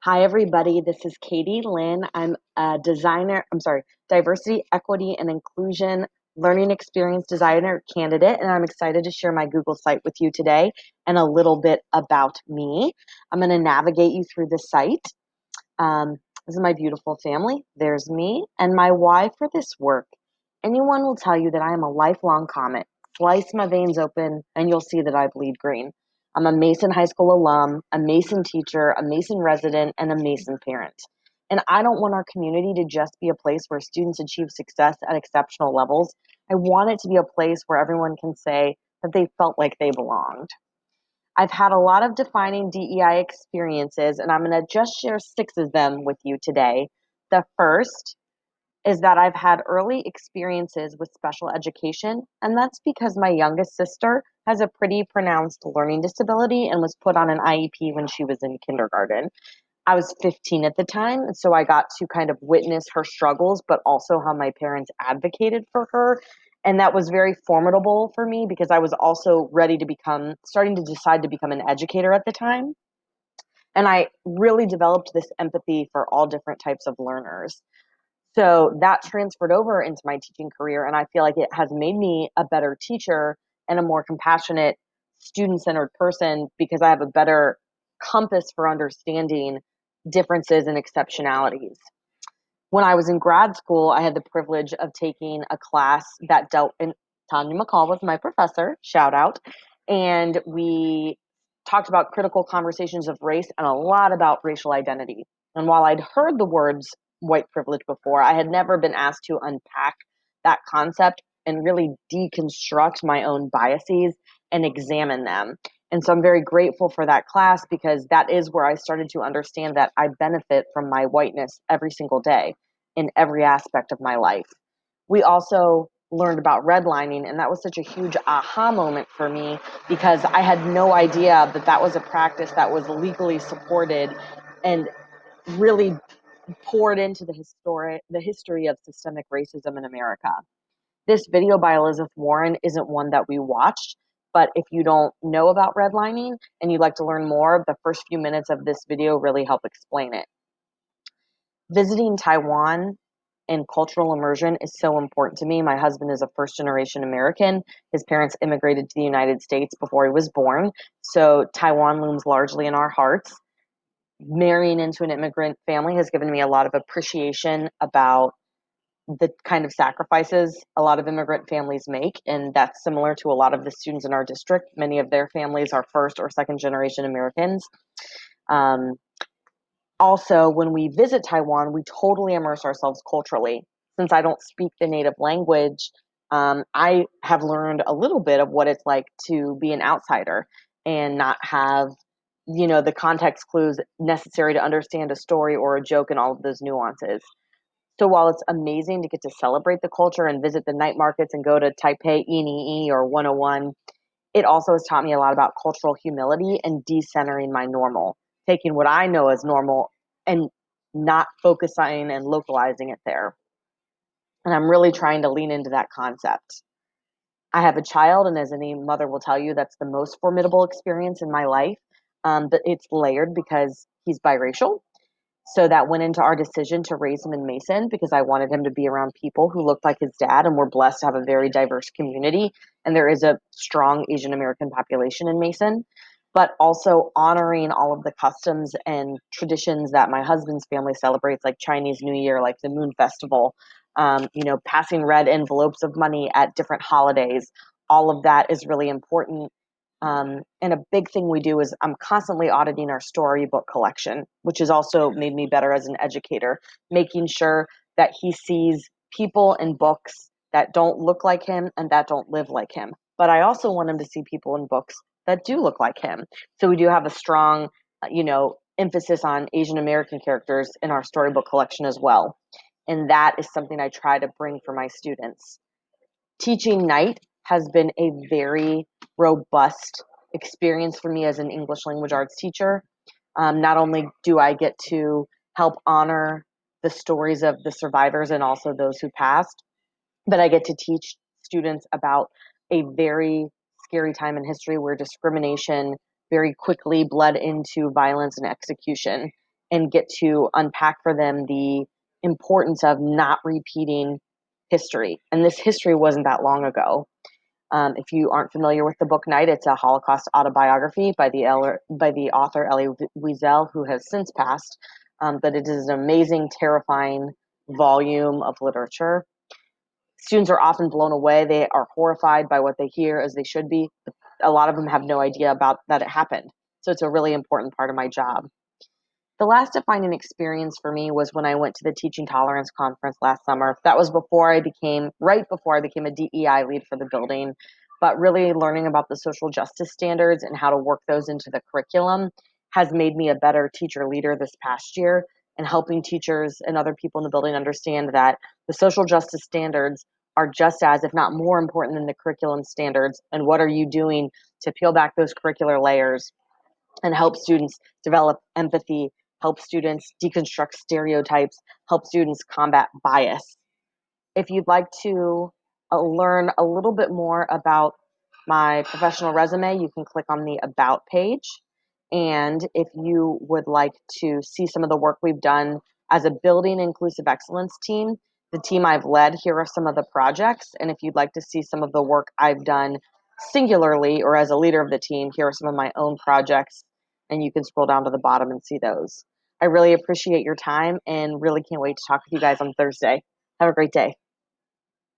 Hi, everybody. This is Katie Lynn. I'm a diversity, equity, and inclusion learning experience designer candidate, and I'm excited to share my Google site with you today and a little bit about me. I'm going to navigate you through the site. Um, this is my beautiful family. There's me and my why for this work. Anyone will tell you that I am a lifelong comet. Slice my veins open, and you'll see that I bleed green. I'm a Mason High School alum, a Mason teacher, a Mason resident, and a Mason parent. And I don't want our community to just be a place where students achieve success at exceptional levels. I want it to be a place where everyone can say that they felt like they belonged. I've had a lot of defining DEI experiences, and I'm going to just share six of them with you today. The first is that I've had early experiences with special education, and that's because my youngest sister has a pretty pronounced learning disability and was put on an IEP when she was in kindergarten. I was 15 at the time, and so I got to kind of witness her struggles, but also how my parents advocated for her. And that was very formidable for me because I was also starting to decide to become an educator at the time. And I really developed this empathy for all different types of learners. So that transferred over into my teaching career, and I feel like it has made me a better teacher and a more compassionate, student centered person because I have a better compass for understanding differences and exceptionalities. When I was in grad school, I had the privilege of taking a class that dealt in Tanya McCall was my professor, shout out, and we talked about critical conversations of race and a lot about racial identity. And while I'd heard the words white privilege before, I had never been asked to unpack that concept and really deconstruct my own biases and examine them. And so I'm very grateful for that class because that is where I started to understand that I benefit from my whiteness every single day in every aspect of my life. We also learned about redlining, and that was such a huge aha moment for me because I had no idea that that was a practice that was legally supported and really poured into the history of systemic racism in America. This video by Elizabeth Warren isn't one that we watched, but if you don't know about redlining and you'd like to learn more, the first few minutes of this video really help explain it. Visiting Taiwan and cultural immersion is so important to me. My husband is a first generation American. His parents immigrated to the United States before he was born. So Taiwan looms largely in our hearts. Marrying into an immigrant family has given me a lot of appreciation about the kind of sacrifices a lot of immigrant families make. And that's similar to a lot of the students in our district. Many of their families are first or second generation Americans. Um, Also, when we visit Taiwan, we totally immerse ourselves culturally. Since I don't speak the native language, I have learned a little bit of what it's like to be an outsider and not have, the context clues necessary to understand a story or a joke and all of those nuances. So while it's amazing to get to celebrate the culture and visit the night markets and go to Taipei E or 101, it also has taught me a lot about cultural humility and decentering my normal, taking what I know as normal and not focusing and localizing it there. And I'm really trying to lean into that concept. I have a child, and as any mother will tell you, that's the most formidable experience in my life. But it's layered because he's biracial. So that went into our decision to raise him in Mason because I wanted him to be around people who looked like his dad, and we're blessed to have a very diverse community. And there is a strong Asian American population in Mason, but also honoring all of the customs and traditions that my husband's family celebrates, like Chinese New Year, like the Moon Festival, passing red envelopes of money at different holidays. All of that is really important. And a big thing we do is I'm constantly auditing our storybook collection, which has also made me better as an educator, making sure that he sees people in books that don't look like him and that don't live like him. But I also want him to see people in books that do look like him. So we do have a strong, emphasis on Asian American characters in our storybook collection as well. And that is something I try to bring for my students. Teaching night has been a very robust experience for me as an English language arts teacher. Not only do I get to help honor the stories of the survivors and also those who passed, but I get to teach students about a very scary time in history where discrimination very quickly bled into violence and execution. and get to unpack for them the importance of not repeating history. And this history wasn't that long ago. If you aren't familiar with the book Night, it's a Holocaust autobiography by the author Elie Wiesel, who has since passed. But it is an amazing, terrifying volume of literature. Students are often blown away. They are horrified by what they hear, as they should be. A lot of them have no idea about that it happened. So it's a really important part of my job. The last defining experience for me was when I went to the Teaching Tolerance Conference last summer. That was right before I became a DEI lead for the building, but really learning about the social justice standards and how to work those into the curriculum has made me a better teacher leader this past year, and helping teachers and other people in the building understand that the social justice standards are just as, if not more important than the curriculum standards. And what are you doing to peel back those curricular layers and help students develop empathy, help students deconstruct stereotypes, help students combat bias. If you'd like to learn a little bit more about my professional resume, you can click on the About page. And if you would like to see some of the work we've done as a building inclusive excellence team, the team I've led, here are some of the projects. And if you'd like to see some of the work I've done singularly or as a leader of the team, here are some of my own projects. And you can scroll down to the bottom and see those. I really appreciate your time and really can't wait to talk with you guys on Thursday. Have a great day.